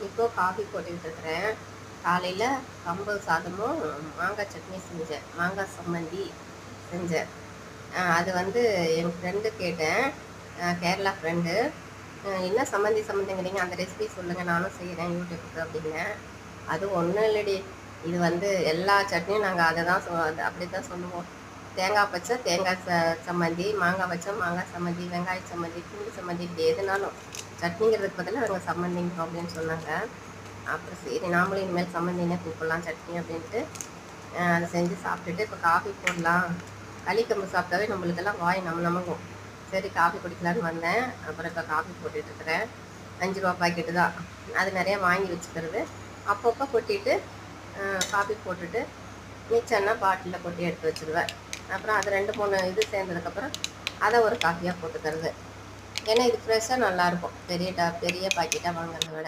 இப்போது காஃபி போட்டுக்கிட்டு இருக்கிறேன். காலையில் கம்பு சாதமும் மாங்காய் சட்னி செஞ்சேன். மாங்காய் சம்மந்தி செஞ்சேன். அது வந்து என் ஃப்ரெண்டு கேட்டேன். கேரளா ஃப்ரெண்டு. என்ன சம்மந்திங்கிறீங்க, அந்த ரெசிபி சொல்லுங்கள், நானும் செய்கிறேன் யூடியூப்புக்கு அப்படின்னேன். அது ஒன்றும் இல்லடி, இது வந்து எல்லா சட்னியும் நாங்கள் அதை தான் அது அப்படி தான் சொல்லுவோம். தேங்காய் வச்சா தேங்காய் சம்மந்தி, மாங்காய் வச்சா மாங்காய் சம்மந்தி, வெங்காய சம்மந்தி, பூண்டு சம்மந்தி, இப்படி எதுனாலும் சட்னிங்கிறதுக்கு பதிலாக நாங்கள் சம்மந்திங்கிறோம் அப்படின்னு சொன்னாங்க. அப்புறம் சரி நாமளும் இனிமேல் சம்மந்தினே கூப்பிடலாம் சட்னி அப்படின்ட்டு அதை செஞ்சு சாப்பிட்டுட்டு இப்போ காஃபி போடலாம். களிக்கம்பு சாப்பிட்டாவே நம்மளுக்கெல்லாம் வாய் நமங்கும். சரி காஃபி குடிக்கலான்னு வந்தேன். அப்புறம் இப்போ காஃபி போட்டுட்ருக்கிறேன். 5 ரூபா பாக்கெட்டு தான், அது நிறையா வாங்கி வச்சுக்கிறது. அப்பப்போ கொட்டிட்டு காஃபி போட்டுட்டு மிச்சம்னா பாட்டிலில் கொட்டி எடுத்து வச்சுருவேன். அப்புறம் அது 2 3 இது சேர்ந்ததுக்கப்புறம் அதை ஒரு காஃபியாக போட்டுக்கிறது. ஏன்னா இது ஃப்ரெஷ்ஷாக நல்லாயிருக்கும், பெரிய பாக்கெட்டாக வாங்குறத விட.